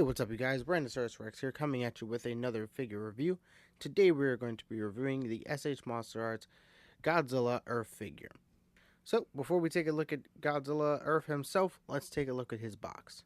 Hey, what's up you guys? Brandasauresrex here, coming at you with another figure review. Today we are going to be reviewing the MonsterArts Godzilla Earth figure. So, before we take a look at Godzilla Earth himself, let's take a look at his box.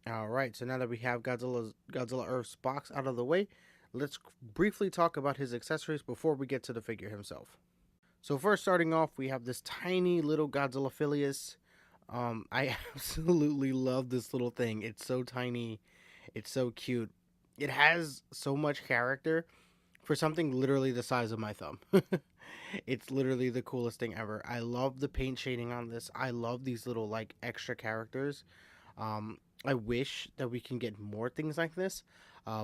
Alright, so now that we have Godzilla Earth's box out of the way, let's briefly talk about his accessories before we get to the figure himself. So first, starting off, we have this tiny little Godzilla Phileas. I absolutely love this little thing. It's so tiny. It's so cute. It has so much character for something literally the size of my thumb. It's literally the coolest thing ever. I love the paint shading on this. I love these little like extra characters. I wish that we can get more things like this,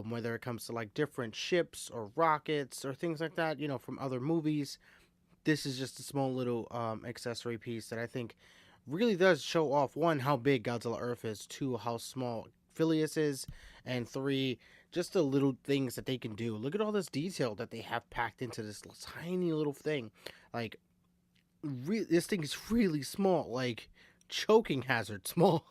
whether it comes to like different ships or rockets or things like that, you know, from other movies. This is just a small little accessory piece that I think really does show off, one, how big Godzilla Earth is, two, how small Phileas is, and three, just the little things that they can do. Look at all this detail that they have packed into this tiny little thing. Like, this thing is really small, like choking hazard small.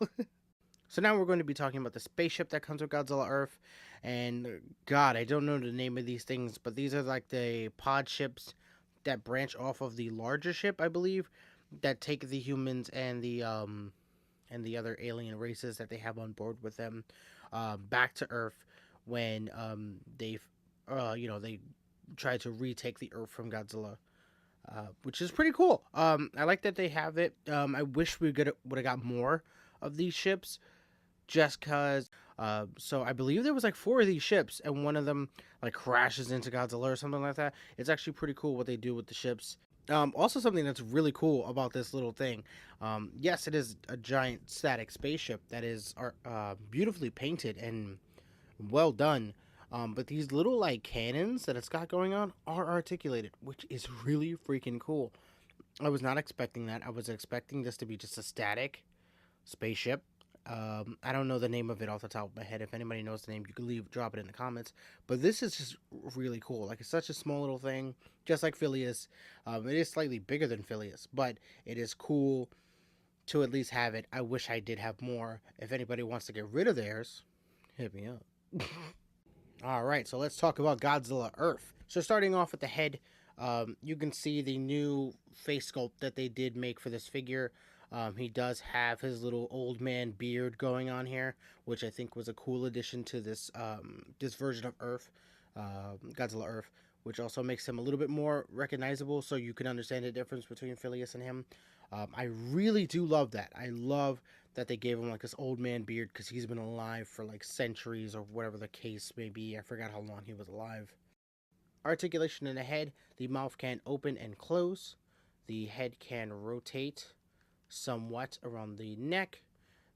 So now we're going to be talking about the spaceship that comes with Godzilla Earth. And God, I don't know the name of these things, but these are like the pod ships that branch off of the larger ship, I believe, that take the humans and the other alien races that they have on board with them back to Earth when they try to retake the Earth from Godzilla. Which is pretty cool. I like that they have it. I wish we would have got more of these ships, just cause. So I believe there was like 4 of these ships, and one of them like crashes into Godzilla or something like that. It's actually pretty cool what they do with the ships. Also, something that's really cool about this little thing. Yes, it is a giant static spaceship that is beautifully painted and well done. But these little like cannons that it's got going on are articulated, which is really freaking cool. I was not expecting that. I was expecting this to be just a static spaceship. I don't know the name of it off the top of my head. If anybody knows the name, you can drop it in the comments. But this is just really cool. Like, it's such a small little thing, just like Phileas. It is slightly bigger than Phileas, but it is cool to at least have it. I wish I did have more. If anybody wants to get rid of theirs, hit me up. Alright, so let's talk about Godzilla Earth. So starting off at the head, you can see the new face sculpt that they did make for this figure. He does have his little old man beard going on here, which I think was a cool addition to this this version of Earth, Godzilla Earth, which also makes him a little bit more recognizable, so you can understand the difference between Phileas and him. I really do love that. I love that they gave him like this old man beard, because he's been alive for like centuries or whatever the case may be. I forgot how long he was alive. Articulation in the head: the mouth can open and close, the head can rotate somewhat around the neck.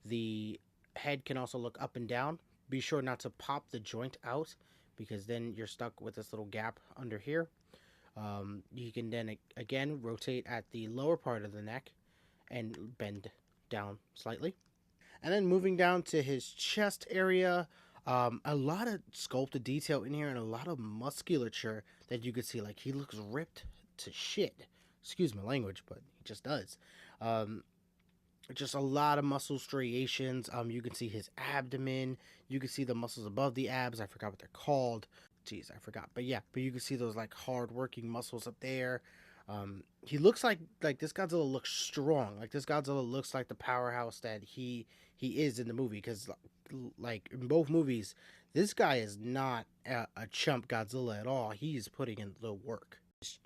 The head can also look up and down. Be sure not to pop the joint out, because then you're stuck with this little gap under here. You can then again rotate at the lower part of the neck and bend down slightly. And then moving down to his chest area, a lot of sculpted detail in here and a lot of musculature that you could see. Like, he looks ripped to shit. Excuse my language, but he just does. Just a lot of muscle striations. You can see his abdomen. You can see the muscles above the abs. I forgot what they're called. Jeez, I forgot. But yeah, but you can see those like hard working muscles up there. He looks like this Godzilla looks strong. Like, this Godzilla looks like the powerhouse that he is in the movie. Because like in both movies, this guy is not a chump Godzilla at all. He's putting in the work.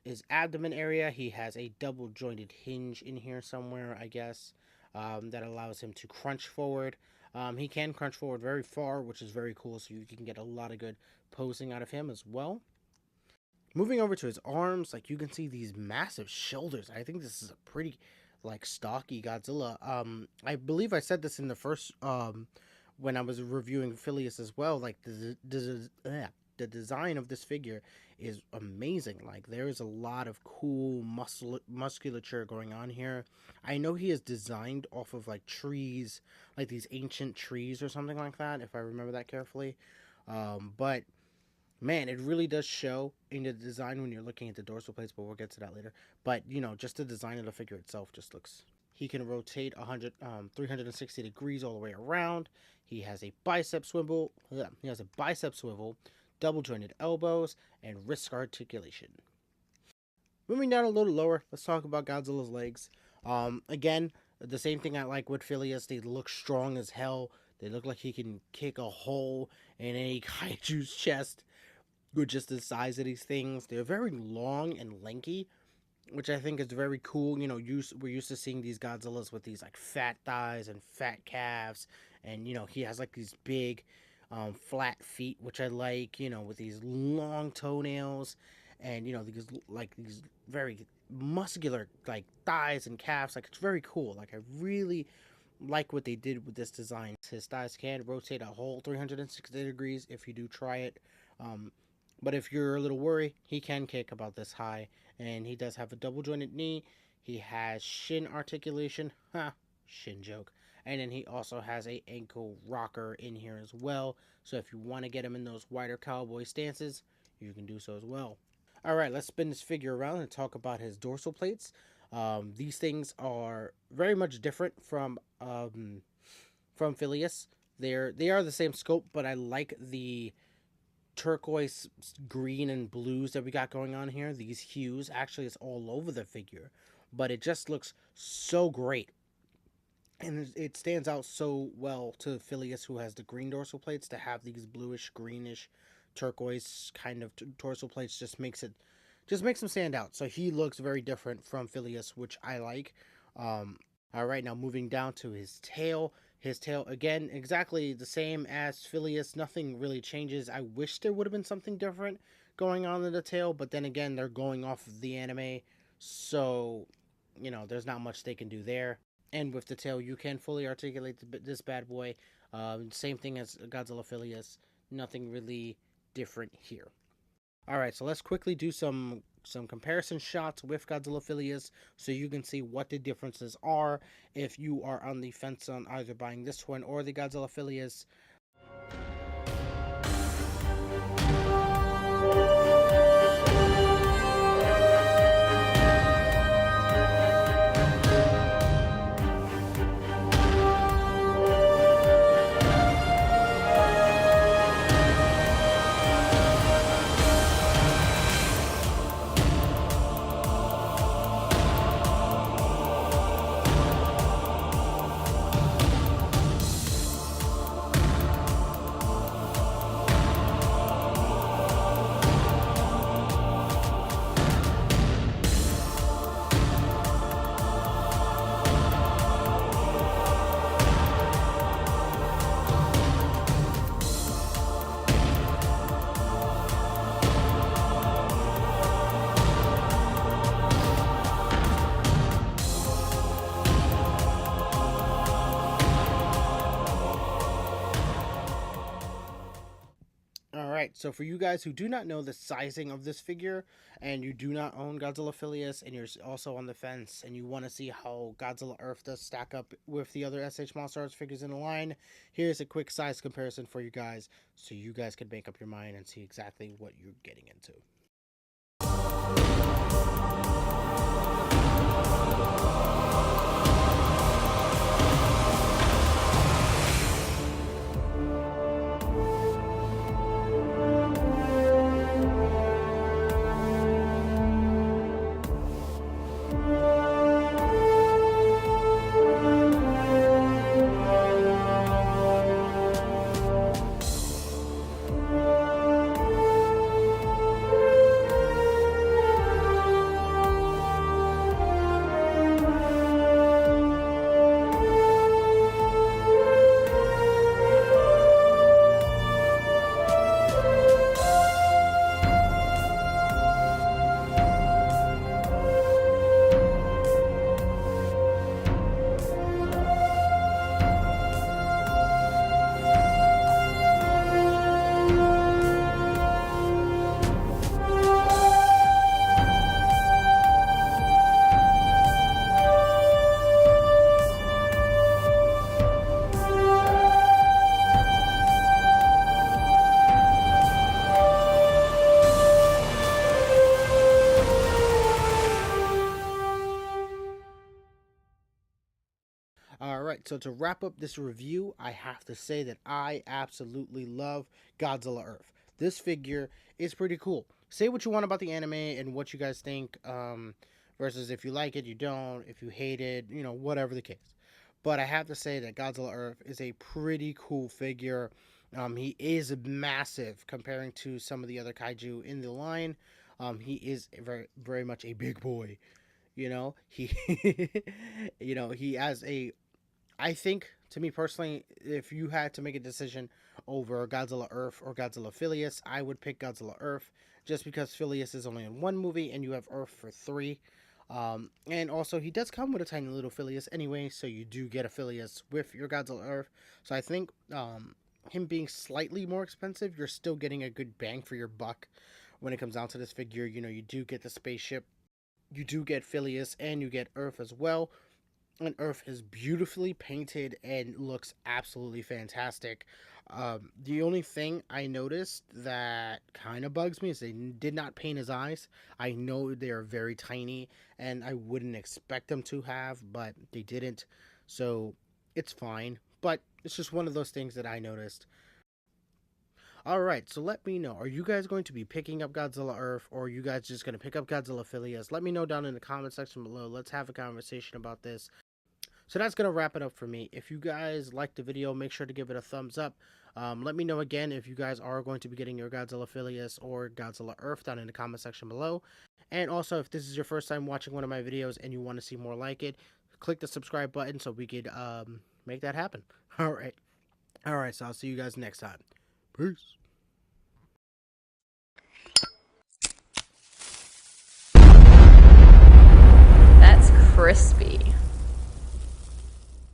His abdomen area, he has a double jointed hinge in here somewhere, I guess, that allows him to crunch forward. He can crunch forward very far, which is very cool, so you can get a lot of good posing out of him as well. Moving over to his arms, like, you can see these massive shoulders. I think this is a pretty like stocky Godzilla. I believe I said this in the first when I was reviewing Phileas as well, like the design of this figure is amazing. Like there is a lot of cool musculature going on here. I know he is designed off of like trees, like these ancient trees or something like that, if I remember that carefully. But man, it really does show in the design when you're looking at the dorsal plates, but we'll get to that later. But you know, just the design of the figure itself just looks. He can rotate 360 degrees all the way around. He has a bicep swivel. Yeah, he has a bicep swivel, double jointed elbows, and wrist articulation. Moving down a little lower, let's talk about Godzilla's legs. Again, the same thing I like with Phileas. They look strong as hell. They look like he can kick a hole in any kaiju's chest with just the size of these things. They're very long and lanky, which I think is very cool. You know, we're used to seeing these Godzillas with these like fat thighs and fat calves, and you know he has like these big, flat feet, which I like. You know, with these long toenails, and you know these very muscular like thighs and calves. Like it's very cool. Like I really like what they did with this design. His thighs can rotate a whole 360 degrees if you do try it. But if you're a little worried, he can kick about this high. And he does have a double jointed knee. He has shin articulation. Shin joke. And then he also has a ankle rocker in here as well. So if you want to get him in those wider cowboy stances, you can do so as well. Alright, let's spin this figure around and talk about his dorsal plates. These things are very much different from Phileas. They are the same scope, but I like the turquoise, green, and blues that we got going on here. These hues, actually, it's all over the figure, but it just looks so great, and it stands out so well to Phileas, who has the green dorsal plates, to have these bluish, greenish, turquoise kind of dorsal plates. Just makes him stand out. So he looks very different from Phileas, which I like. All right, now moving down to his tail. His tail, again, exactly the same as Phileas. Nothing really changes. I wish there would have been something different going on in the tail, but then again, they're going off of the anime, so, you know, there's not much they can do there. And with the tail, you can fully articulate this bad boy. Same thing as Godzilla Phileas. Nothing really different here. Alright, so let's quickly do some comparison shots with Godzilla Phileas so you can see what the differences are if you are on the fence on either buying this one or the Godzilla Phileas. Alright, so for you guys who do not know the sizing of this figure, and you do not own Godzilla Phileas, and you're also on the fence, and you want to see how Godzilla Earth does stack up with the other SH Monster Arts figures in the line, here's a quick size comparison for you guys, so you guys can make up your mind and see exactly what you're getting into. All right, so to wrap up this review, I have to say that I absolutely love Godzilla Earth. This figure is pretty cool. Say what you want about the anime and what you guys think, versus if you like it, you don't, if you hate it, whatever the case. But I have to say that Godzilla Earth is a pretty cool figure. He is massive comparing to some of the other kaiju in the line. He is very, very much a big boy. He, he has a I think, to me personally, if you had to make a decision over Godzilla Earth or Godzilla Phileas, I would pick Godzilla Earth just because Phileas is only in one movie and you have Earth for three. And also, he does come with a tiny little Phileas anyway, so you do get a Phileas with your Godzilla Earth. So I think him being slightly more expensive, you're still getting a good bang for your buck when it comes down to this figure. You do get the spaceship, you do get Phileas, and you get Earth as well, and Earth is beautifully painted and looks absolutely fantastic. The only thing I noticed that kind of bugs me is they did not paint his eyes. I know they are very tiny, and I wouldn't expect them to have, but they didn't. So it's fine. But it's just one of those things that I noticed. All right, so let me know. Are you guys going to be picking up Godzilla Earth, or are you guys just going to pick up Godzilla Phileas? Let me know down in the comment section below. Let's have a conversation about this. So that's going to wrap it up for me. If you guys liked the video, make sure to give it a thumbs up. Let me know again if you guys are going to be getting your Godzilla Phileas or Godzilla Earth down in the comment section below. And also, if this is your first time watching one of my videos and you want to see more like it, click the subscribe button so we could make that happen. All right. All right, so I'll see you guys next time. Peace.